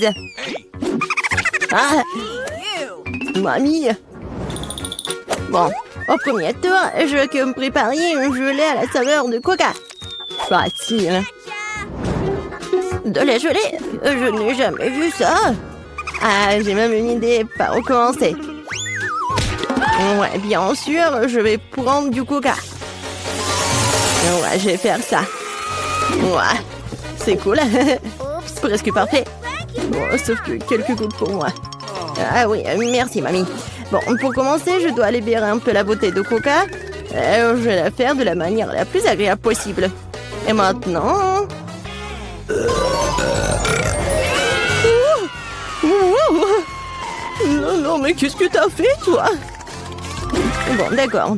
bêtises. Ah! Mamie! Bon, au premier tour, je veux que me prépariez un gelée à la saveur de coca. Facile. De la gelée? Je n'ai jamais vu ça. Ah, j'ai même une idée par où commencer. Ouais, bien sûr, je vais prendre du coca. Ouais, je vais faire ça. Ouais, c'est cool. Presque parfait. Bon, sauf que quelques gouttes pour moi. Ah oui, merci, mamie. Bon, pour commencer, je dois libérer un peu la bouteille de coca. Je vais la faire de la manière la plus agréable possible. Et maintenant... Non, non, mais qu'est-ce que t'as fait, toi? Bon, d'accord.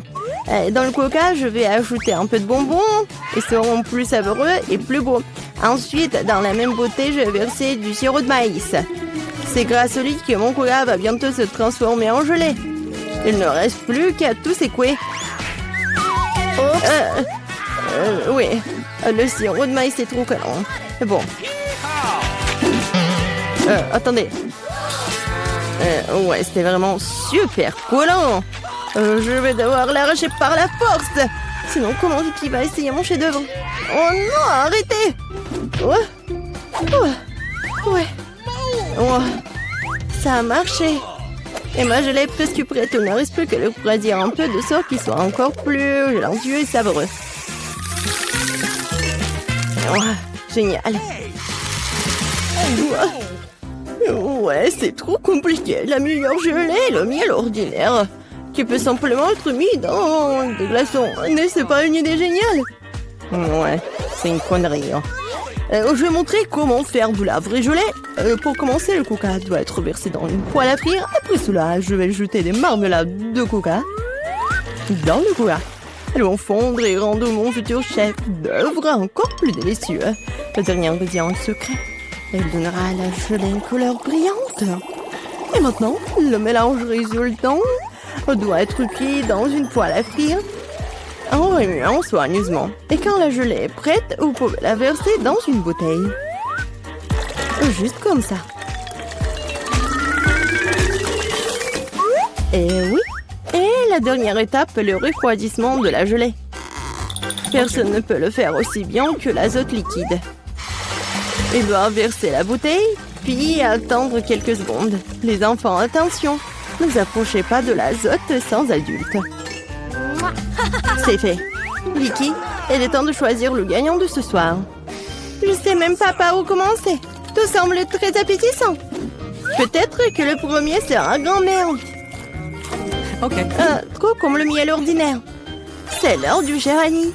Dans le coca, je vais ajouter un peu de bonbons. Ils seront plus savoureux et plus beaux. Ensuite, dans la même bouteille, je vais verser du sirop de maïs. C'est grâce au liquide que mon coca va bientôt se transformer en gelée. Il ne reste plus qu'à tout secouer. Oui, le sirop de maïs est trop collant. Bon. Attendez. Ouais, c'était vraiment super collant. Je vais devoir l'arracher par la force. Sinon, comment Vicky va essayer mon chef-d'œuvre? Oh non, arrêtez! Ouais. Oh, ça a marché. Et ma gelée est presque prête. Il ne reste plus que le refroidir un peu de sorte qu'il soit encore plus gélatineux et savoureux. Oh, génial. Ouais, c'est trop compliqué. La meilleure gelée est le miel ordinaire, qui peut simplement être mis dans des glaçons. Mais c'est pas une idée géniale? Ouais, c'est une connerie. Hein. Je vais montrer comment faire de la vraie gelée. Pour commencer, le coca doit être versé dans une poêle à frire. Après cela, je vais ajouter des marmelades de coca dans le coca. Elles vont fondre et rendre mon futur chef d'œuvre encore plus délicieux. Le dernier ingrédient secret. Elle donnera à la gelée une couleur brillante. Et maintenant, le mélange résultant doit être cuit dans une poêle à frire en remuant soigneusement. Et quand la gelée est prête, vous pouvez la verser dans une bouteille. Juste comme ça. Et oui. Et la dernière étape, le refroidissement de la gelée. Personne ne peut le faire aussi bien que l'azote liquide. Il doit verser la bouteille, puis attendre quelques secondes. Les enfants, attention, ne vous approchez pas de l'azote sans adulte. C'est fait. Vicky, il est temps de choisir le gagnant de ce soir. Je sais même pas par où commencer. Tout semble très appétissant. Peut-être que le premier sera grand-mère. Ok. Trop comme le miel ordinaire. C'est l'heure du Géranie.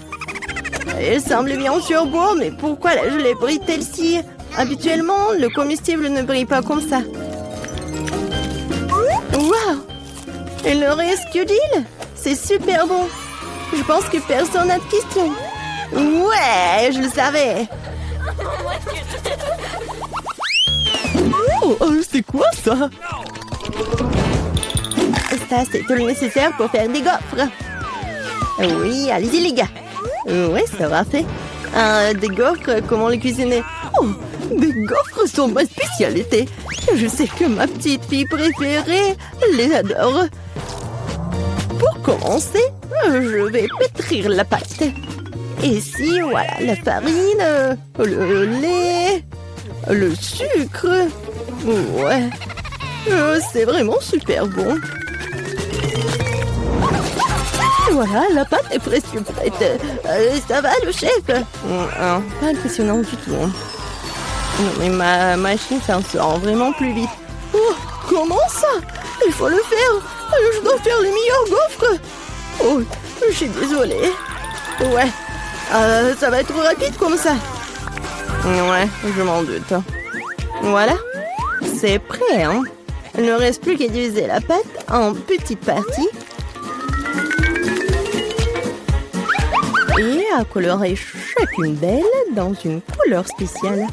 Il semble bien sûr beau, mais pourquoi la gelée brille-t-elle si? Habituellement, le comestible ne brille pas comme ça. Waouh! Il ne reste que l'île. C'est super bon. Je pense que personne n'a de questions. Ouais, je le savais. Oh, c'est quoi ça? Ça, c'est tout le nécessaire pour faire des gaufres. Oui, allez-y les gars. Oui, ça va fait. Des gaufres, comment les cuisiner? Oh, des gaufres sont ma spécialité. Je sais que ma petite fille préférée les adore. Pour commencer, je vais pétrir la pâte. Ici, voilà, la farine, le lait, le sucre. Ouais, c'est vraiment super bon. Voilà, la pâte est presque prête. Ça va, le chef? Pas impressionnant du tout. Non, mais ma machine s'en sort vraiment plus vite. Oh, comment ça? Il faut le faire. Je dois faire les meilleurs gaufres. Oh, je suis désolée. Ouais, ça va être rapide comme ça. Ouais, je m'en doute. Voilà, c'est prêt, hein? Il ne reste plus qu'à diviser la pâte en petites parties. Et à colorer chacune d'elles dans une couleur spéciale.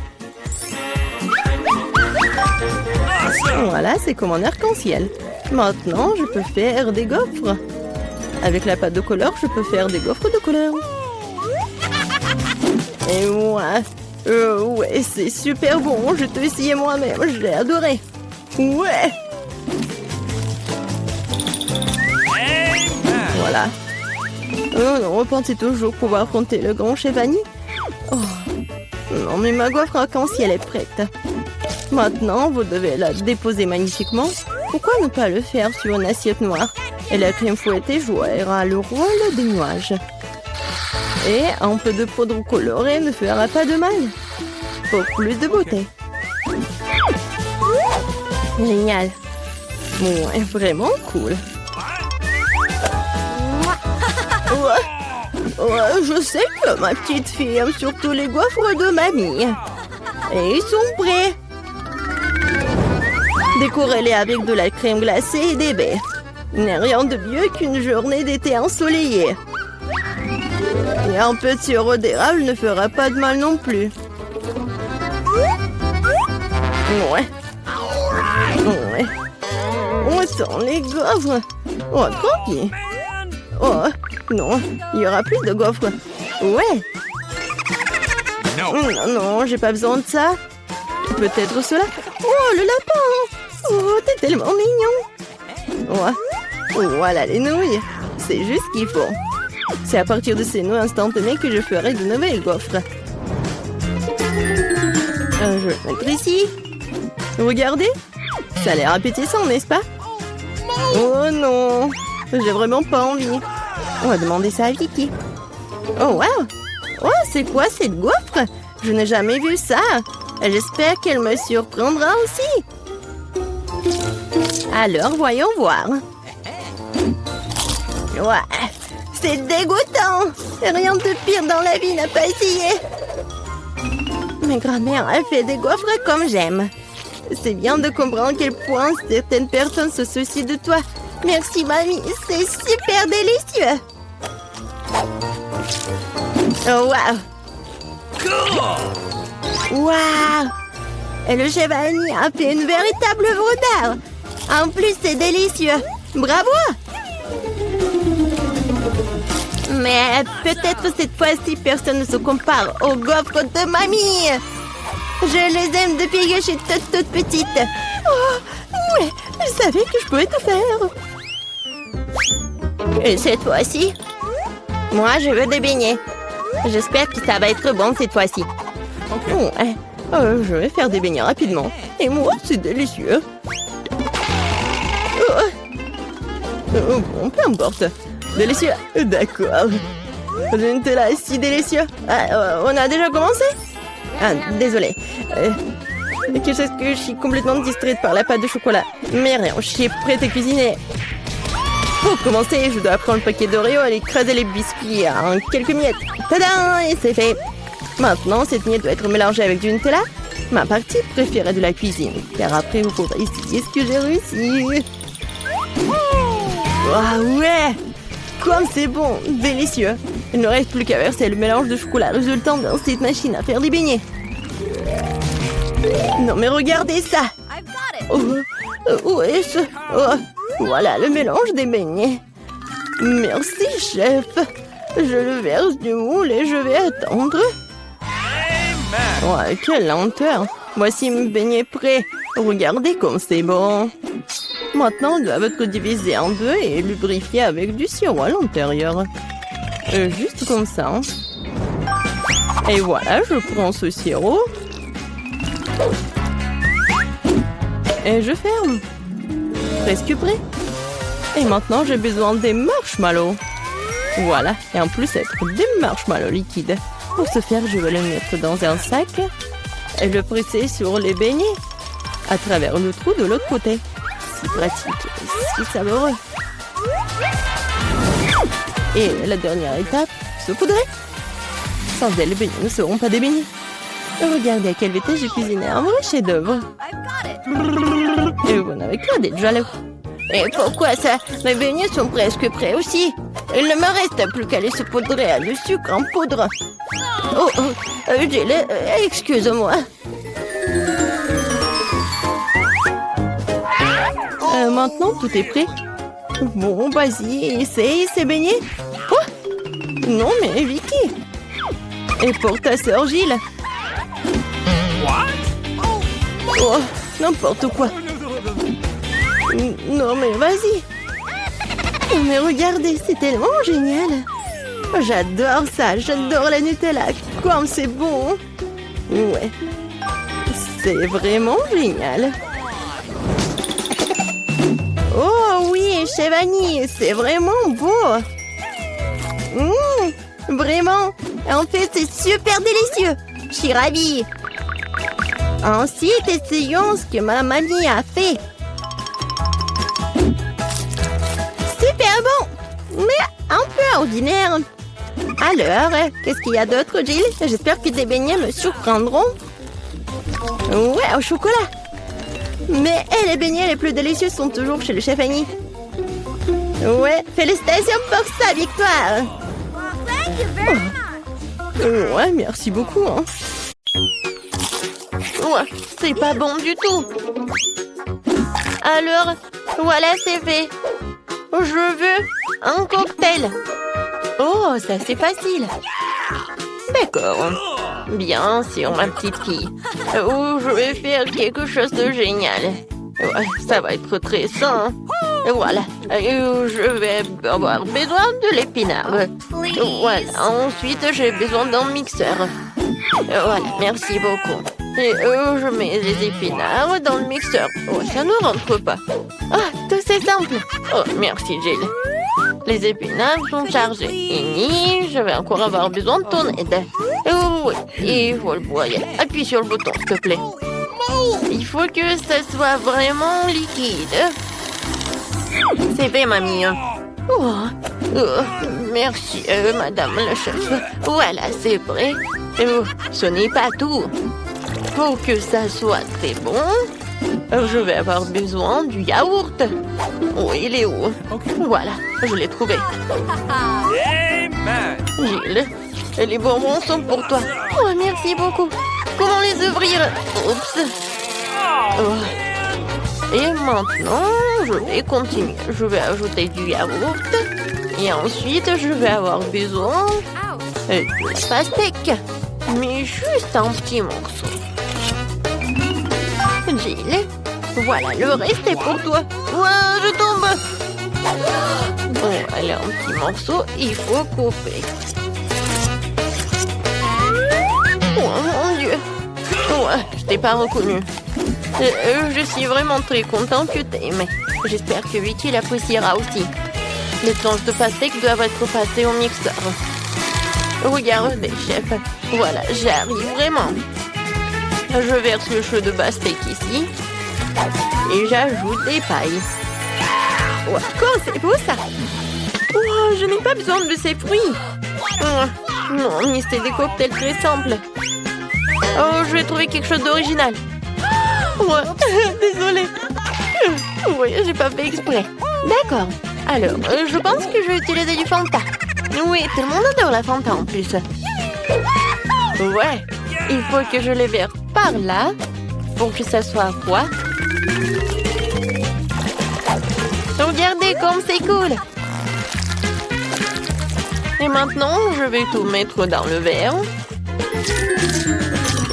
Voilà, c'est comme un arc-en-ciel. Maintenant, je peux faire des gaufres. Avec la pâte de couleur, je peux faire des gaufres de couleur. Et ouais, Ouais, c'est super bon. Je te essayé moi-même. J'ai adoré. Ouais. Voilà. Oh non, repensez toujours pouvoir affronter le grand chef Annie. Oh. Non, mais ma gaufre arc-en-ciel est prête. Maintenant, vous devez la déposer magnifiquement. Pourquoi ne pas le faire sur une assiette noire? Et la crème fouettée jouera le rôle des nuages. Et un peu de poudre colorée ne fera pas de mal. Pour plus de beauté. Génial. Ouais, vraiment cool. Ouais, je sais que ma petite fille aime surtout les gaufres de mamie. Et ils sont prêts. Décorez-les avec de la crème glacée et des baies. Il n'est rien de mieux qu'une journée d'été ensoleillée. Et un peu de sirop d'érable ne fera pas de mal non plus. Ouais. Ouais. On sent les gaufres. Oh, tranquille. Oh, non, il y aura plus de gaufres. Ouais. Non, non, j'ai pas besoin de ça. Peut-être cela. Oh, le lapin. Oh, t'es tellement mignon. Ouais. Voilà les nouilles. C'est juste ce qu'il faut. C'est à partir de ces nouilles instantanées que je ferai de nouvelles gaufres. Je vais le mettre ici. Regardez. Ça a l'air appétissant, n'est-ce pas? Oh non. J'ai vraiment pas envie. On va demander ça à Vicky. Oh wow. Oh, c'est quoi cette gaufre? Je n'ai jamais vu ça. J'espère qu'elle me surprendra aussi. Alors, voyons voir. Ouais. C'est dégoûtant. Rien de pire dans la vie n'a pas essayé. Ma grand-mère a fait des gaufres comme j'aime. C'est bien de comprendre à quel point certaines personnes se soucient de toi. Merci, mamie. C'est super délicieux. Oh, wow. Wow. Et le chef Annie a fait une véritable œuvre d'art. En plus, c'est délicieux. Bravo. Mais peut-être cette fois-ci, personne ne se compare aux gaufres de mamie. Je les aime depuis que je suis toute petite. Oh, ouais, je savais que je pouvais tout faire. Et cette fois-ci, moi, je veux des beignets. J'espère que ça va être bon cette fois-ci. Ouais, je vais faire des beignets rapidement. Et moi, c'est délicieux. Bon, peu importe. Délicieux. D'accord. Le Nutella est si délicieux. On a déjà commencé? Ah, désolé. Quelque chose que je suis complètement distraite par la pâte de chocolat. Mais rien, je suis prête à cuisiner. Pour commencer, je dois prendre le paquet d'Oreo et écraser les biscuits en quelques miettes. Tadam! Et c'est fait. Maintenant, cette miette doit être mélangée avec du Nutella. Ma partie préférée de la cuisine. Car après, vous pourrez essayer ce que j'ai réussi. Ah ouais! Comme c'est bon! Délicieux! Il ne reste plus qu'à verser le mélange de chocolat résultant dans cette machine à faire des beignets. Non mais regardez ça! Où est-ce? Oh, voilà le mélange des beignets. Merci, chef. Je le verse du moule et je vais attendre. Ouais, quelle lenteur. Voici mes beignets prêts. Regardez comme c'est bon. Maintenant, ils doivent être divisés en deux et lubrifiés avec du sirop à l'intérieur. Juste comme ça. Et voilà, je prends ce sirop. Et je ferme. Presque prêt. Et maintenant, j'ai besoin des marshmallows. Voilà. Et en plus, être des marshmallows liquides. Pour ce faire, je vais les mettre dans un sac et le presser sur les beignets à travers le trou de l'autre côté. Si pratique, si savoureux. Et la dernière étape, saupoudrer. Sans elle, les beignets ne seront pas des beignets. Regardez à quelle vitesse j'ai cuisiné un vrai chef-d'œuvre. Et vous n'avez qu'à d'être jaloux. Et pourquoi ça? Mes beignets sont presque prêts aussi. Il ne me reste plus qu'à les saupoudrer à le sucre en poudre. Excuse-moi. Maintenant, tout est prêt. Bon, vas-y, essaye ces beignets. Oh! Non, mais Vicky. Et pour ta sœur Gilles. Oh, n'importe quoi. Non, mais vas-y. Oh, mais regardez, c'est tellement génial. J'adore ça, j'adore la Nutella. Comme c'est bon. Ouais. C'est vraiment génial. Oh oui, chez Vanille, c'est vraiment beau. Vraiment. En fait, c'est super délicieux. Je suis ravie. Ensuite, essayons ce que ma mamie a fait. Super bon, mais un peu ordinaire. Alors, qu'est-ce qu'il y a d'autre, Jill? J'espère que tes beignets me surprendront. Ouais, au chocolat. Mais les beignets les plus délicieux sont toujours chez le chef Annie. Ouais, félicitations pour sa victoire. Oh. Ouais, merci beaucoup. Hein. Ouais, c'est pas bon du tout. Alors, voilà, c'est fait. Je veux un cocktail. Oh, ça c'est facile. D'accord. Bien sûr, ma petite fille. Oh, je vais faire quelque chose de génial. Ouais, ça va être très sain. Voilà. Je vais avoir besoin de l'épinard. Voilà. Ensuite, j'ai besoin d'un mixeur. Voilà, merci beaucoup. Et je mets les épinards dans le mixeur. Oh, ça ne rentre pas. Ah, tout c'est simple. Oh, merci, Jill. Les épinards sont chargés. Ini, je vais encore avoir besoin de ton aide. Oh, oui, il faut le broyer. Appuie sur le bouton, s'il te plaît. Il faut que ça soit vraiment liquide. C'est fait, mamie. Oh, merci, madame la chef. Voilà, c'est prêt. Oh, ce n'est pas tout. Pour que ça soit très bon, je vais avoir besoin du yaourt. Oh, il est où? Voilà, je l'ai trouvé. Gilles, les bonbons sont pour toi. Oh, merci beaucoup. Comment les ouvrir? Oups. Oh. Et maintenant, je vais continuer. Je vais ajouter du yaourt. Et ensuite, je vais avoir besoin de la pastèque. Mais juste un petit morceau. Jill, voilà, le reste est pour toi. Ouah, je tombe. Bon, allez, un petit morceau, il faut couper. Oh mon Dieu. Ouais, je t'ai pas reconnu. Je suis vraiment très contente que t'aimes. J'espère que Vicky l'appréciera aussi. Les tranches de pastèque doivent être passées au mixeur. Regardez, chef. Voilà, j'arrive vraiment. Je verse le jus de pastèque ici. Et j'ajoute des pailles. Wow, c'est beau ça. Oh, je n'ai pas besoin de ces fruits. Oh, non, mais c'est des cocktails très simples. Oh, je vais trouver quelque chose d'original. Ouais, désolée. Oui, j'ai pas fait exprès. D'accord. Alors, je pense que je vais utiliser du Fanta. Oui, tout le monde adore la Fanta en plus. Ouais, il faut que je les verse par là pour que ça soit froid. Regardez comme c'est cool. Et maintenant, je vais tout mettre dans le verre.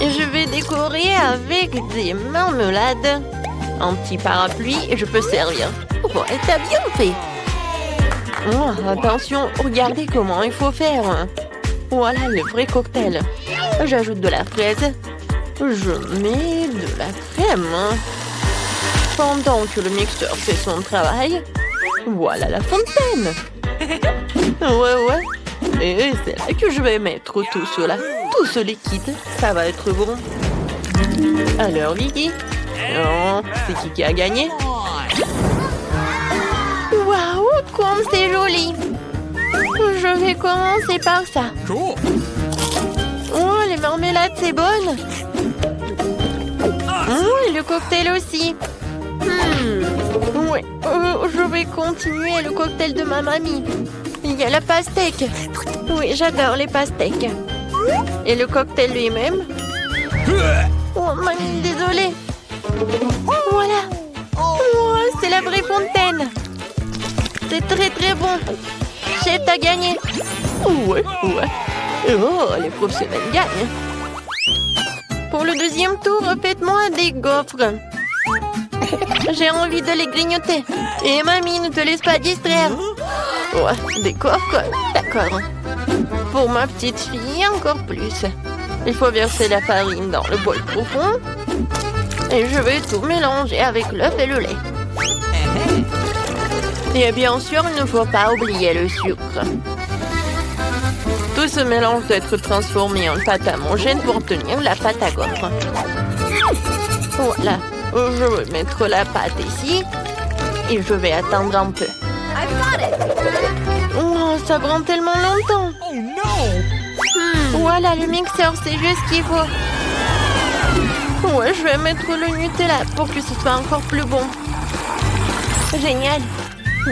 Et je vais décorer avec des marmelades. Un petit parapluie et je peux servir. Oh, t'as bien fait. Oh, attention, regardez comment il faut faire. Voilà le vrai cocktail. J'ajoute de la fraise. Je mets de la crème. Pendant que le mixeur fait son travail, voilà la fontaine. Ouais. Et c'est là que je vais mettre tout cela. Tout ce liquide, ça va être bon. Alors, Vicky? Non, c'est qui a gagné? Waouh, comme c'est joli! Je vais commencer par ça. Oh, les marmelades, c'est bonne. Oh, et le cocktail aussi. Ouais, je vais continuer le cocktail de ma mamie. Il y a la pastèque. Oui, j'adore les pastèques. Et le cocktail lui-même. Oh, mamie, désolée. Voilà. Oh, c'est la vraie fontaine. C'est très très bon. Chef, t'as gagné. Ouais. Oh, les professionnels gagnent. Pour le deuxième tour, faites-moi des gaufres. J'ai envie de les grignoter. Et mamie, ne te laisse pas distraire. Ouais, des gaufres, d'accord. Pour ma petite fille, encore plus. Il faut verser la farine dans le bol profond. Et je vais tout mélanger avec l'œuf et le lait. Et bien sûr, il ne faut pas oublier le sucre. Tout ce mélange doit être transformé en pâte à homogène pour obtenir la pâte à gaufres. Voilà. Je vais mettre la pâte ici. Et je vais attendre un peu. Oh, ça prend tellement longtemps. Voilà, le mixeur, c'est juste ce qu'il faut. Ouais, je vais mettre le Nutella pour que ce soit encore plus bon. Génial.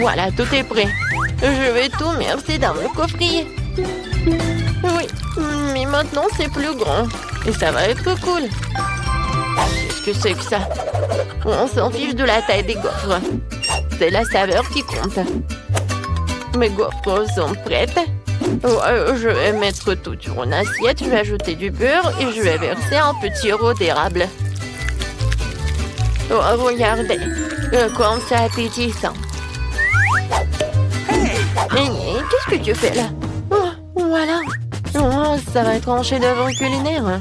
Voilà, tout est prêt. Je vais tout verser dans le coffrier. Oui, mais maintenant c'est plus grand. Et ça va être cool. Qu'est-ce que c'est que ça? On s'en fiche de la taille des gaufres. C'est la saveur qui compte. Mes gaufres sont prêtes. Je vais mettre tout sur une assiette. Je vais ajouter du beurre et je vais verser un petit sirop d'érable. Oh, regardez, comme c'est appétissant. Qu'est-ce que tu fais là? Oh, voilà. Oh, ça va être un chef-d'œuvre culinaire.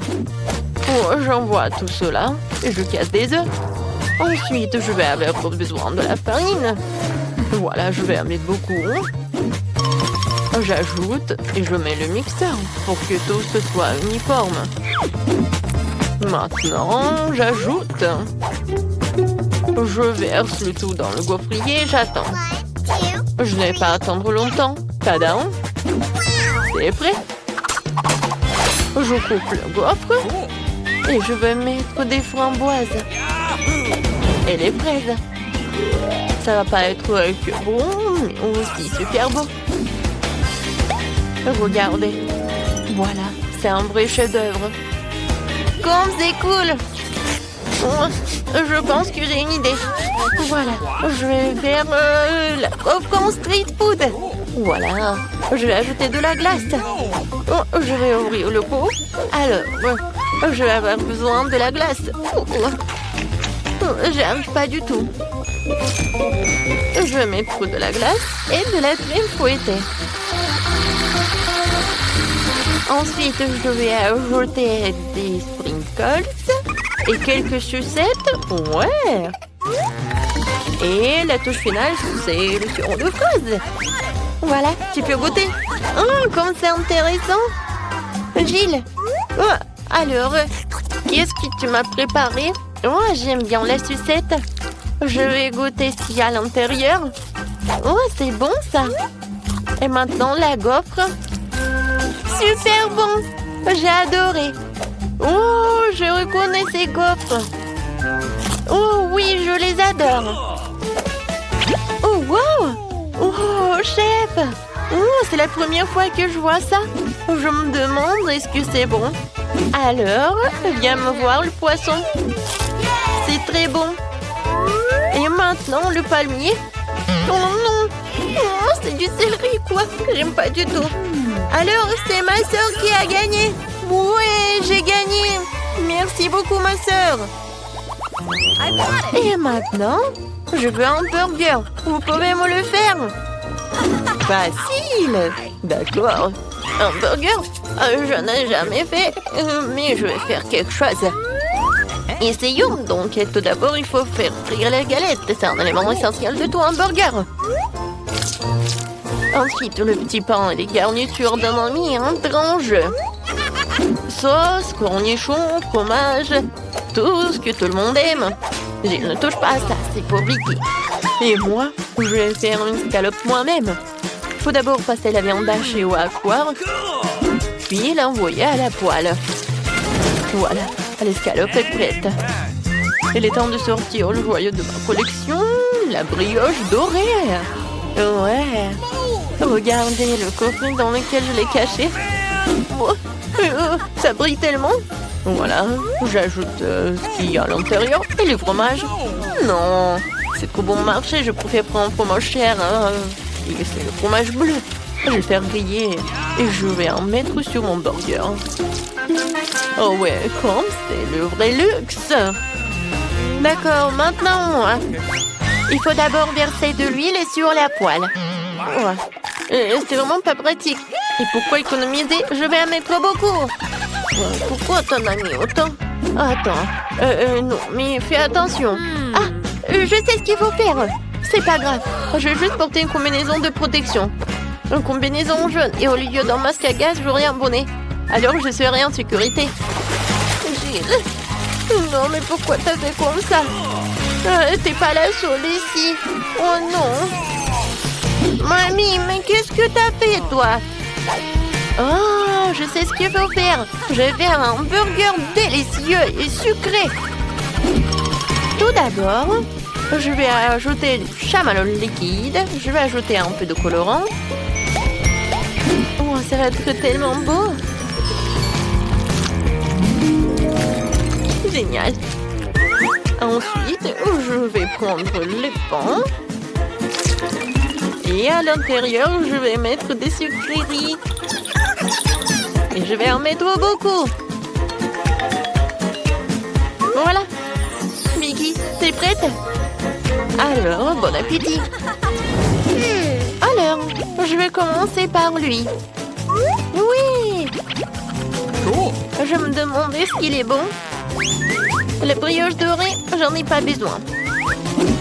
Oh, j'envoie tout cela et je casse des œufs. Ensuite, je vais avoir besoin de la farine. Voilà, je vais en mettre beaucoup. J'ajoute et je mets le mixeur pour que tout ce soit uniforme. Maintenant, j'ajoute. Je verse le tout dans le gaufrier et j'attends. Je n'ai pas à attendre longtemps. Tadam! C'est prêt. Je coupe le gaufre et je vais mettre des framboises et les fraises. Ça va pas être que bon, mais aussi super bon. Regardez. Voilà, c'est un vrai chef-d'œuvre. Comme c'est cool! Je pense que j'ai une idée. Voilà, je vais faire la gaufre en street food. Voilà, je vais ajouter de la glace. Je vais ouvrir le pot. Alors, je vais avoir besoin de la glace. J'arrive pas du tout. Je vais mettre de la glace et de la crème fouettée. Ensuite, je vais ajouter des sprinkles et quelques sucettes. Ouais. Et la touche finale, c'est le sirop de fraise. Voilà, tu peux goûter. Oh, comme c'est intéressant. Gilles, alors, qu'est-ce que tu m'as préparé? Oh, j'aime bien la sucette. Je vais goûter ce qu'il y a à l'intérieur. Oh, c'est bon ça. Et maintenant, la gaufre. Super bon. J'ai adoré. Oh, je reconnais ces gaufres. Oh oui, je les adore. Oh, wow. Oh, chef. Oh, c'est la première fois que je vois ça. Je me demande, est-ce que c'est bon? Alors, viens me voir le poisson. C'est très bon. Et maintenant, le palmier. Oh non. Oh, c'est du céleri, quoi. J'aime pas du tout. Alors, c'est ma sœur qui a gagné. Ouais, j'ai gagné. Merci beaucoup, ma sœur. Et maintenant, je veux un burger. Vous pouvez me le faire? Facile. D'accord. Un burger? Je n'ai jamais fait, mais je vais faire quelque chose. Essayons donc. Tout d'abord, il faut faire frire la galette. C'est un élément essentiel de tout hamburger. Ensuite, le petit pain et les garnitures d'un ami en tranche. Sauce, cornichons, fromage, tout ce que tout le monde aime. Je ne touche pas à ça, c'est pour Vicky. Et moi, je vais faire une scalope moi-même. Il faut d'abord passer la viande hachée au hachoir, puis l'envoyer à la poêle. Voilà, l'escalope est prête. Il est temps de sortir le joyau de ma collection, la brioche dorée. Ouais, regardez le coffret dans lequel je l'ai caché. Oh, ça brille tellement. Voilà, j'ajoute ce qu'il y a à l'intérieur et le fromage. Non, c'est trop bon marché, je préfère prendre un fromage cher. Et c'est le fromage bleu. Je vais le faire griller et je vais en mettre sur mon burger. Oh ouais, comme c'est le vrai luxe. D'accord, maintenant moi. Il faut d'abord verser de l'huile sur la poêle. C'est vraiment pas pratique. Et pourquoi économiser? Je vais en mettre beaucoup. Pourquoi t'en as mis autant? Attends. Non, mais fais attention. Ah, je sais ce qu'il faut faire. C'est pas grave. Je vais juste porter une combinaison de protection. Une combinaison jaune. Et au lieu d'un masque à gaz, j'aurai un bonnet. Alors je serai en sécurité. Gilles. Non, mais pourquoi t'as fait comme ça? T'es pas la seule ici. Oh non. Mamie, mais qu'est-ce que t'as fait, toi? Oh, je sais ce qu'il faut faire. Je vais faire un burger délicieux et sucré. Tout d'abord, je vais ajouter du chamallow liquide. Je vais ajouter un peu de colorant. Oh, ça va être tellement beau. Génial. Ensuite, je vais prendre les pans. Et à l'intérieur, je vais mettre des sucreries. Et je vais en mettre beaucoup. Voilà. Mickey, t'es prête? Alors, bon appétit. Alors, je vais commencer par lui. Oui. Je me demandais ce qu'il est bon. Les brioches dorées, j'en ai pas besoin.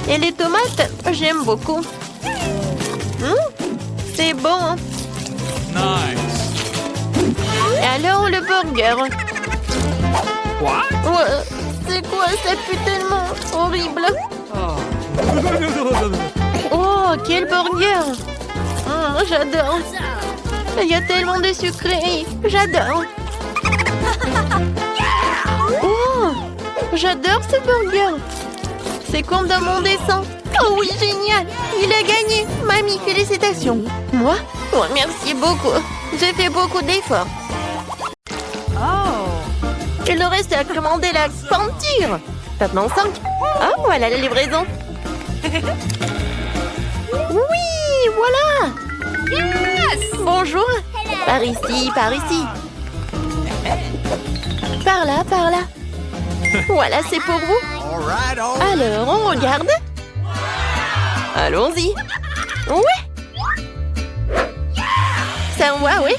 Et les tomates, j'aime beaucoup. C'est bon. Nice. Et alors le burger. What? Ouais, c'est quoi? Ça pue tellement horrible. Oh, quel burger. J'adore. Il y a tellement de sucreries. J'adore. Oh, j'adore ce burger. C'est comme dans mon dessin. Oh oui, génial. Il a gagné. Mamie, félicitations. Moi? Oh, merci beaucoup. J'ai fait beaucoup d'efforts. Il nous reste à commander la peinture. Maintenant 5. Ah, voilà la livraison. Oui, voilà. Yes! Bonjour. Par ici, par ici. Par là, par là. Voilà, c'est pour vous. Alors, on regarde. Allons-y. Ouais. Ça va, oui.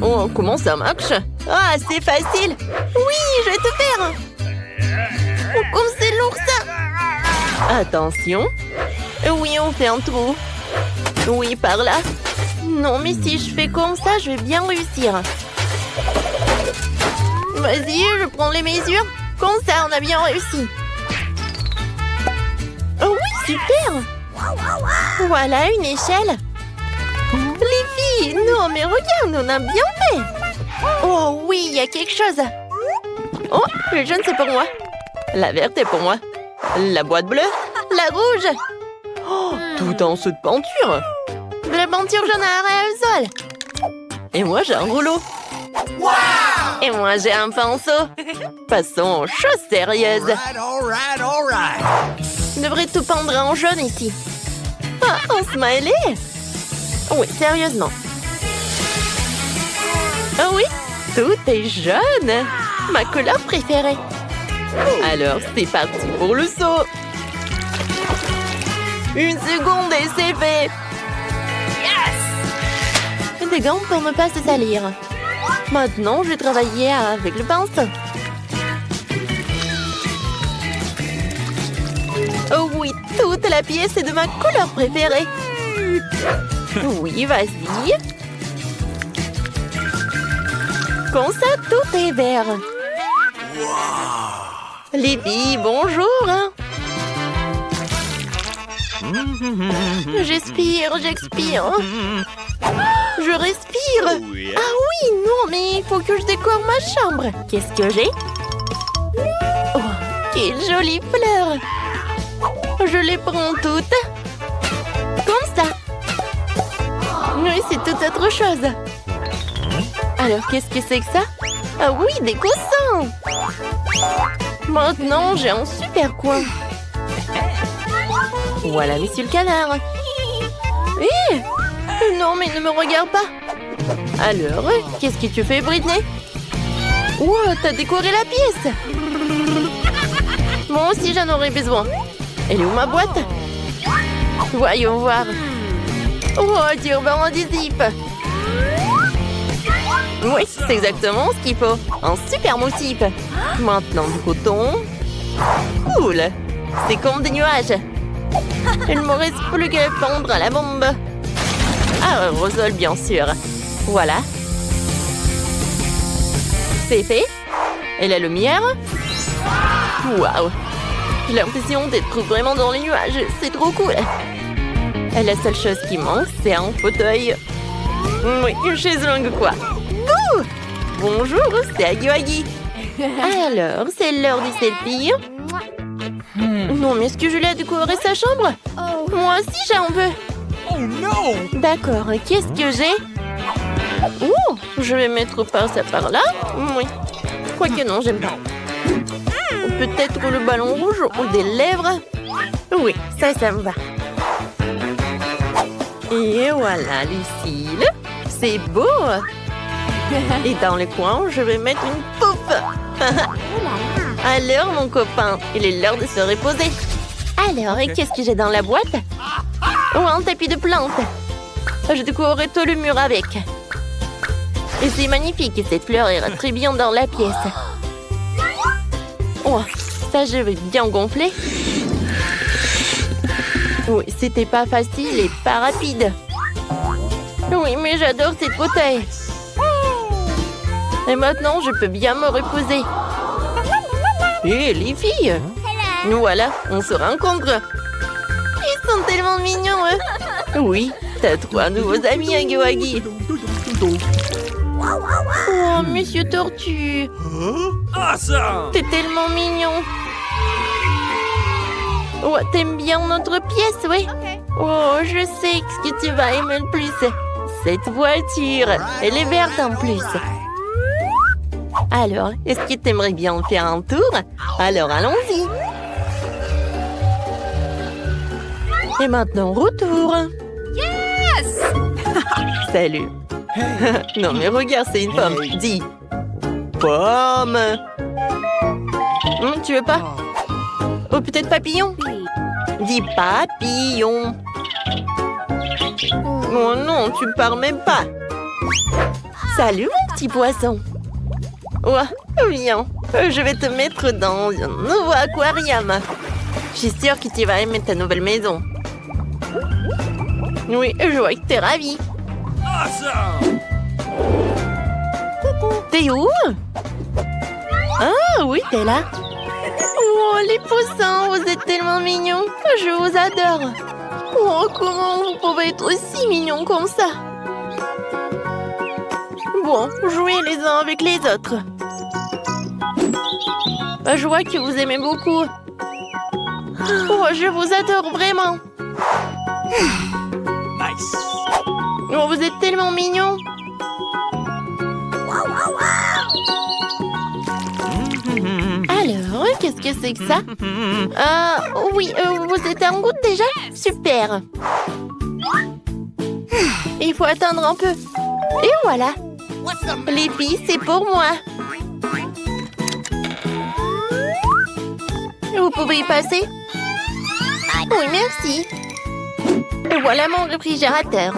Oh, comment ça marche? Ah, c'est facile. Oui, je vais te faire. Oh, comme c'est lourd ça. Attention. Oui, on fait un trou. Oui, par là. Non, mais si je fais comme ça, je vais bien réussir. Vas-y, je prends les mesures. Comme ça, on a bien réussi. Oh oui, super. Voilà une échelle. Les filles, non, mais regarde, on a bien fait. Oh oui, il y a quelque chose. Oh, le jaune, c'est pour moi. La verte est pour moi. La boîte bleue. La rouge. Oh, tout en saut de peinture. De la peinture jaune à aérosol. Et moi, j'ai un rouleau. Et moi, j'ai un pinceau. Passons aux choses sérieuses. Je devrais tout peindre en jaune ici. Ah, un smiley. Oui, sérieusement. Ah oui, tout est jaune. Ma couleur préférée. Alors, c'est parti pour le saut. Une seconde et c'est fait. Yes! Des gants pour ne pas se salir. Maintenant, je vais travailler avec le pinceau. Oh oui, toute la pièce est de ma couleur préférée. Oui, vas-y. Comme ça, tout est vert. Les filles, bonjour. J'expire. Je respire. Ah oui, non, mais il faut que je décore ma chambre. Qu'est-ce que j'ai? Oh, quelle jolie fleur. Je les prends toutes. Comme ça. Oui, c'est tout autre chose. Alors, qu'est-ce que c'est que ça? Ah oui, des coussins. Maintenant, j'ai un super coin. Voilà, monsieur le canard. Hé! Non, mais ne me regarde pas. Alors, qu'est-ce que tu fais, Britney? Wow, t'as décoré la pièce. Moi aussi, j'en aurais besoin. Elle est où ma boîte? Voyons voir. Oh, du ruban adhésif. Oui, c'est exactement ce qu'il faut. Un super motif. Maintenant, du coton. Cool. C'est comme des nuages. Il ne me reste plus qu'à pendre à la bombe. Aérosol, bien sûr. Voilà. C'est fait. Et la lumière? Waouh! J'ai l'impression d'être vraiment dans les nuages. C'est trop cool. Et la seule chose qui manque, c'est un fauteuil. Oui, une chaise longue quoi. Bouh! Bonjour, c'est Aggy. Alors, c'est l'heure du selfie. Non, mais est-ce que Julie a décoré sa chambre? Moi aussi, j'en veux. Oh non! D'accord, qu'est-ce que j'ai? Oh, je vais mettre par ça par là. Oui. Quoique non, j'aime pas. Peut-être le ballon rouge ou des lèvres. Oui, ça me va. Et voilà, Lucille. C'est beau. Et dans le coin, je vais mettre une pouffe. Alors, mon copain, il est l'heure de se reposer. Alors, et qu'est-ce que j'ai dans la boîte? Oh, un tapis de plantes. Je décorerai tout le mur avec. Et c'est magnifique, et cette fleur ira très bien dans la pièce. Oh, ça, je vais bien gonfler. Oui, c'était pas facile et pas rapide. Oui, mais j'adore cette fauteuil. Et maintenant, je peux bien me reposer. Hé, les filles! Voilà, on se rencontre. Ils sont tellement mignons, eux. Oui, t'as 3 nouveaux amis, Aggy. Oh, Monsieur Tortue. Awesome! T'es tellement mignon. Oh, t'aimes bien notre pièce, oui? Oh, je sais ce que tu vas aimer le plus. Cette voiture. Elle est verte en plus. Alors, est-ce que t'aimerais bien faire un tour? Alors, allons-y. Et maintenant, retour. Yes! Salut. Non, mais regarde, c'est une pomme. Dis. Pomme. Tu veux pas? Oh, peut-être papillon? Dis papillon. Oh non, tu pars même pas. Salut, mon petit poisson. Oh, viens. Je vais te mettre dans un nouveau aquarium. Je suis sûre que tu vas aimer ta nouvelle maison. Oui, je vois que t'es ravie. Awesome! T'es où? Ah oui, t'es là. Oh, les poussins, vous êtes tellement mignons. Je vous adore. Oh, comment vous pouvez être aussi mignons comme ça? Bon, jouez les uns avec les autres. Je vois que vous aimez beaucoup. Oh, je vous adore vraiment. Nice! Oh, vous êtes tellement mignons. Alors, qu'est-ce que c'est que ça? Oui, vous êtes en route déjà? Super. Il faut attendre un peu. Et voilà. Les filles, c'est pour moi. Vous pouvez y passer? Oui, merci. Et voilà mon réfrigérateur.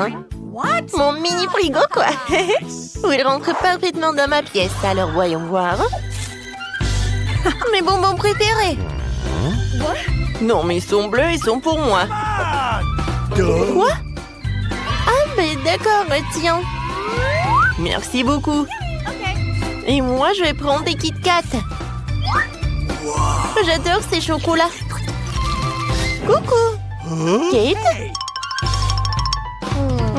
Mon mini frigo, quoi. Il rentre parfaitement dans ma pièce. Alors, voyons voir. Mes bonbons préférés. Non, mais ils sont bleus, ils sont pour moi. Quoi? Ah, ben d'accord, tiens. Merci beaucoup. Et moi, je vais prendre des Kit Kat. J'adore ces chocolats. Coucou. Kate?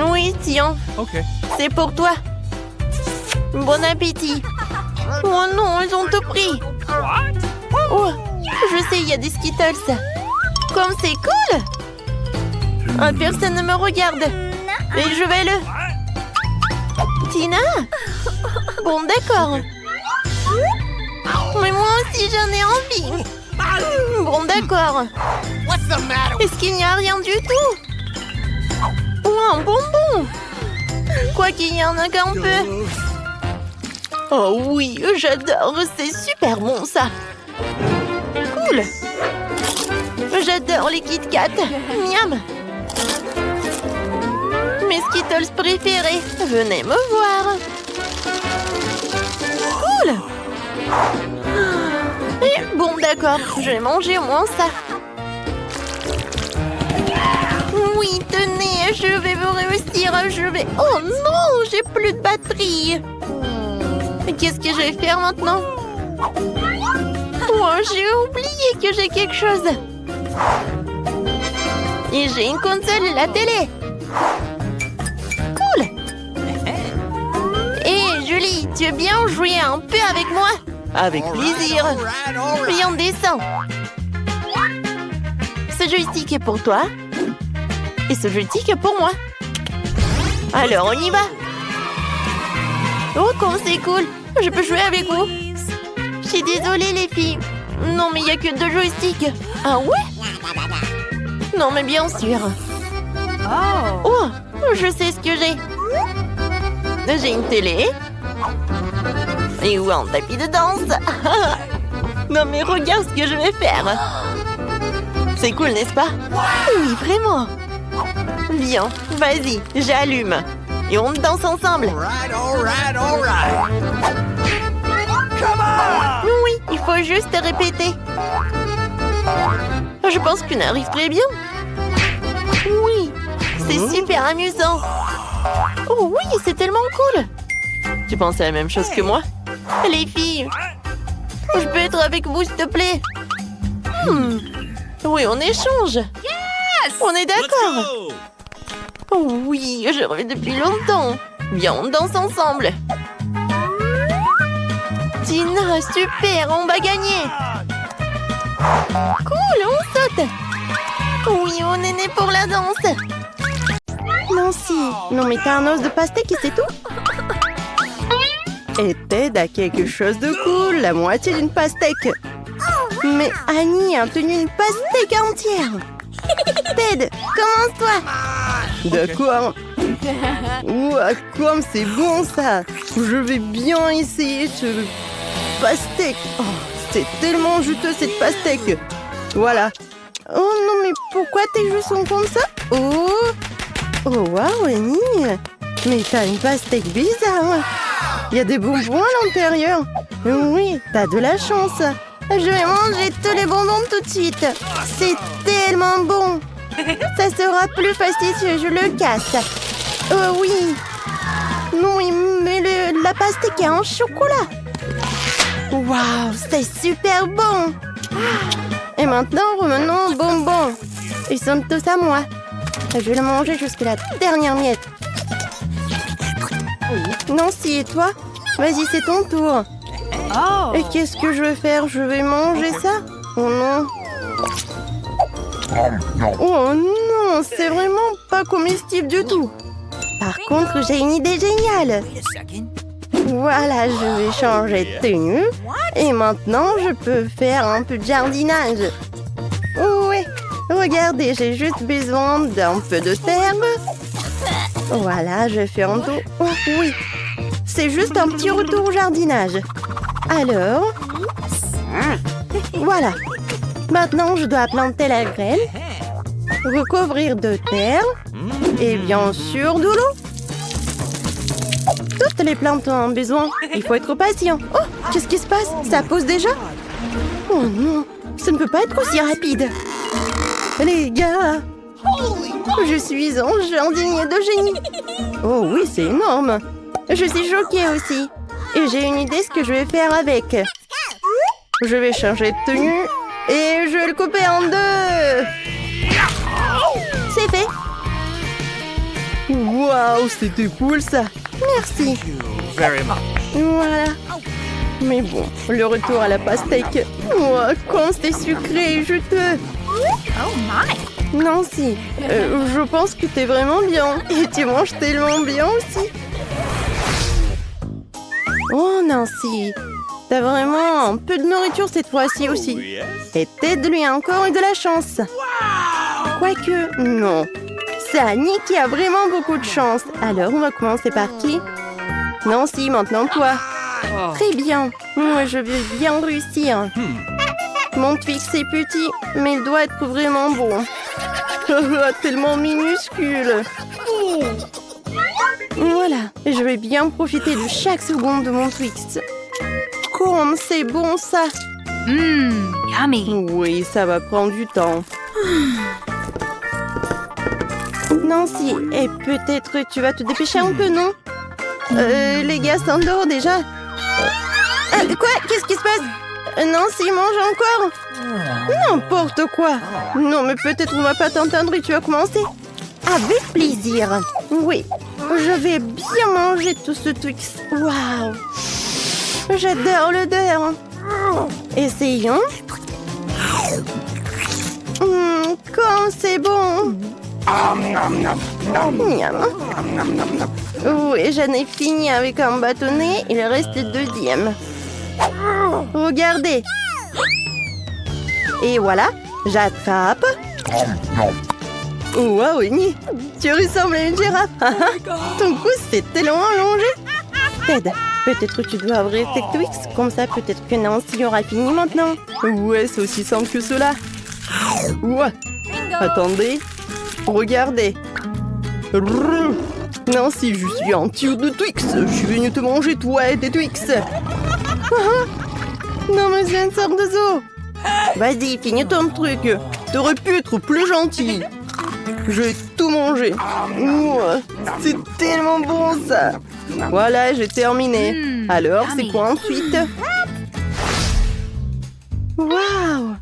Oui, tiens. OK. C'est pour toi. Bon appétit. Oh non, ils ont tout pris. What? Oh, je sais, il y a des Skittles. Comme c'est cool. Ah, personne ne me regarde. Et je vais le... Tina? Bon, d'accord. Mais moi aussi, j'en ai envie. Bon, d'accord. What's the matter? Est-ce qu'il n'y a rien du tout? Oh, un bonbon. Quoi qu'il y en a qu'un peu. Oh oui, j'adore, c'est super bon ça. Cool. J'adore les Kit Kat. Miam. Mes Skittles préférés. Venez me voir. Cool. Et bon, d'accord, je vais manger au moins ça. Oui, tenez, je vais vous réussir, Oh non, j'ai plus de batterie. Qu'est-ce que je vais faire maintenant? Oh, j'ai oublié que j'ai quelque chose. Et j'ai une console et la télé. Cool. Hé, Julie, tu veux bien jouer un peu avec moi? Avec plaisir. Viens, on descend. Ce joystick est pour toi. Et ce joystick est pour moi. Alors, on y va. Oh, comme c'est cool. Je peux jouer avec vous. Je suis désolée, les filles. Non, mais il n'y a que 2 joysticks. Ah ouais? Non, mais bien sûr. Oh, je sais ce que j'ai. J'ai une télé. Et où un tapis de danse. Non, mais regarde ce que je vais faire. C'est cool, n'est-ce pas? Oui, vraiment. Bien, vas-y, j'allume. Et on danse ensemble. All right. Come on! Oui, il faut juste répéter. Je pense qu'on arrive très bien. Oui, c'est super amusant. Oh oui, c'est tellement cool. Tu penses à la même chose que moi? Les filles, je peux être avec vous, s'il te plaît? Oui, on échange. On est d'accord. Oh oui, je rêve depuis longtemps. Viens, on danse ensemble. Tina, super, on va gagner. Cool, on saute. Oui, on est né pour la danse. Nancy, non mais t'as un os de pastèque et c'est tout? Et Ted a quelque chose de cool, la moitié d'une pastèque. Mais Annie a tenu une pastèque entière. Ted, commence-toi. D'accord. Ouah, comme c'est bon ça. Je vais bien essayer ce pastèque. Oh, c'est tellement juteux cette pastèque. Voilà. Oh non, mais pourquoi tes joues sont comme ça? Oh, waouh, Annie. Mais t'as une pastèque bizarre. Il y a des bonbons à l'intérieur. Oui, t'as de la chance. Je vais manger tous les bonbons tout de suite. C'est tellement bon. Ça sera plus facile si je le casse. Oh oui. Non, mais la pastèque est en chocolat. Waouh, c'est super bon. Et maintenant, revenons aux bonbons. Ils sont tous à moi. Je vais le manger jusqu'à la dernière miette. Nancy, et toi? Vas-y, c'est ton tour. Et qu'est-ce que je vais faire? Je vais manger ça? Oh non. Oh non, c'est vraiment pas comestible du tout. Par contre, j'ai une idée géniale. Voilà, je vais changer de tenue. Et maintenant, je peux faire un peu de jardinage. Oui, regardez, j'ai juste besoin d'un peu de terre. Voilà, je fais un tour. Oh oui, c'est juste un petit retour au jardinage. Alors, voilà. Maintenant, je dois planter la graine, recouvrir de terre et bien sûr de l'eau. Toutes les plantes ont besoin. Il faut être patient. Oh, qu'est-ce qui se passe? Ça pousse déjà? Oh non, ça ne peut pas être aussi rapide. Les gars, je suis un jardinier de génie. Oh oui, c'est énorme. Je suis choquée aussi. Et j'ai une idée ce que je vais faire avec. Je vais changer de tenue et je vais le couper en 2. C'est fait. Waouh, c'était cool ça. Merci. Voilà. Mais bon, le retour à la pastèque. Ouah, quand c'est sucré et juteux. Nancy, je pense que t'es vraiment bien. Et tu manges tellement bien aussi. Oh Nancy, t'as vraiment un peu de nourriture cette fois-ci aussi. Et Ted lui a encore eu de la chance. Quoique, non. C'est Annie qui a vraiment beaucoup de chance. Alors, on va commencer par qui? Nancy, maintenant toi. Très bien. Moi, je veux bien réussir. Mon Twix est petit, mais il doit être vraiment bon. Tellement minuscule. Voilà, je vais bien profiter de chaque seconde de mon Twix. Comme c'est bon ça. Yummy. Oui, ça va prendre du temps. Nancy, et peut-être tu vas te dépêcher un peu, non? Les gars s'endorment déjà. Quoi? Qu'est-ce qui se passe? Nancy, mange encore? N'importe quoi. Non, mais peut-être on va pas t'entendre et tu vas commencer. Avec plaisir. Oui, je vais bien manger tout ce Twix. Waouh! J'adore l'odeur. Essayons. Comme c'est bon. Miam. Oui, j'en ai fini avec un bâtonnet. Il reste le deuxième. Regardez. Et voilà, j'attrape. Waouh, Eni, tu ressembles à une girafe. Ton cou s'est tellement allongé. Ted, peut-être tu dois ouvrir tes Twix. Comme ça, peut-être que Nancy aura fini maintenant. Ouais, c'est aussi simple que cela. Ouais. Attendez. Regardez. Nancy, je suis un tir de Twix. Je suis venu te manger, toi et tes Twix. Non, mais c'est une sorte de zoo. Vas-y, finis ton truc. T'aurais pu être plus gentil. Je vais tout manger. Ouah, c'est tellement bon, ça. Voilà, j'ai terminé. Alors, c'est quoi ensuite? Waouh!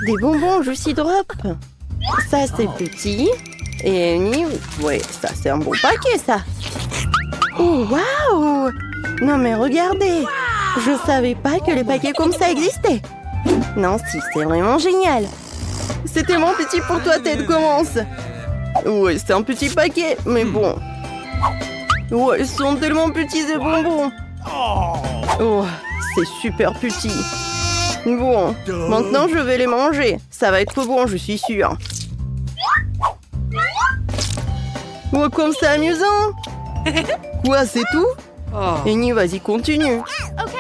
Des bonbons Juicy Drop. Ça, c'est petit. Et Annie, Ouais, ça, c'est un bon paquet, ça. oh, waouh! Non, mais regardez. Je savais pas que les paquets comme ça existaient. Nancy, c'est vraiment génial. C'est tellement petit pour toi, Ted, commence. Ouais, c'est un petit paquet, mais bon. Ouais, ils sont tellement petits ces bonbons. Oh, c'est super petit. Bon, maintenant je vais les manger. Ça va être bon, je suis sûre. Ouais, comme c'est amusant. Quoi, c'est tout? Annie, vas-y, continue.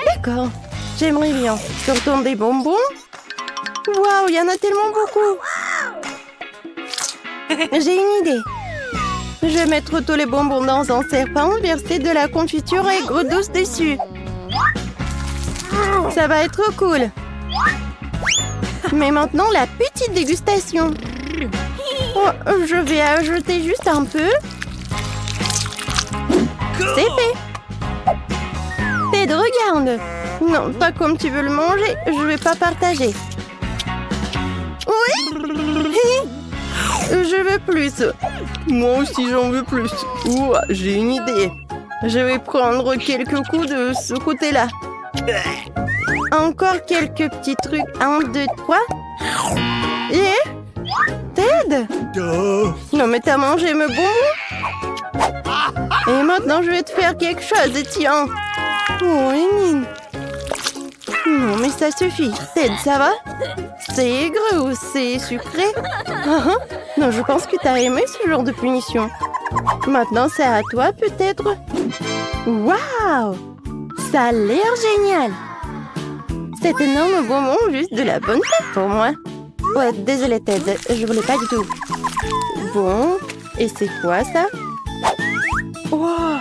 D'accord. J'aimerais bien. Sortons des bonbons. Waouh, il y en a tellement beaucoup. J'ai une idée. Je vais mettre tous les bonbons dans un serpent, verser de la confiture aigre douce dessus. Ça va être cool. Mais maintenant, la petite dégustation. Oh, je vais ajouter juste un peu. C'est fait. Ted, regarde. Non, pas comme tu veux le manger. Je vais pas partager. Oui. Je veux plus. Moi aussi, j'en veux plus. Ouah, j'ai une idée. Je vais prendre quelques coups de ce côté-là. Encore quelques petits trucs. 1, 2, 3. Et Ted? Non, mais t'as mangé mes bonbons. Et maintenant, je vais te faire quelque chose. Et tiens. Oh, Annie. Non, mais ça suffit. Ted, ça va? C'est aigre ou c'est sucré? Non, je pense que t'as aimé ce genre de punition. Maintenant, c'est à toi, peut-être? Waouh! Ça a l'air génial! Cet énorme bonbon, juste de la bonne tête pour moi. Ouais, désolé, Ted, je voulais pas du tout. Bon, et c'est quoi ça? Wow!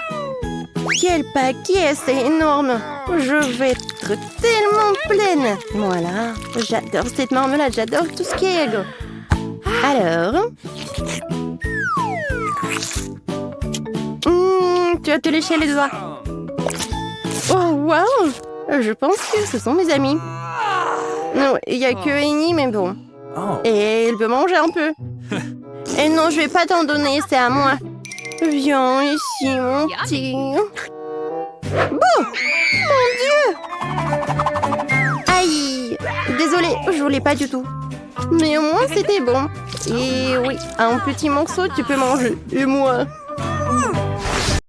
Quel paquet, c'est énorme! Je vais être tellement pleine! Voilà, j'adore cette marmelade, j'adore tout ce qui est aigre. Alors... tu vas te lécher les doigts. Oh, waouh! Je pense que ce sont mes amis. Non, il n'y a que Annie, mais bon. Et elle peut manger un peu. Et non, je vais pas t'en donner, c'est à moi. Viens ici, mon petit. Bon! Mon Dieu! Aïe! Désolée, je voulais pas du tout. Mais au moins, c'était bon. Et oui, un petit morceau, tu peux manger. Et moi?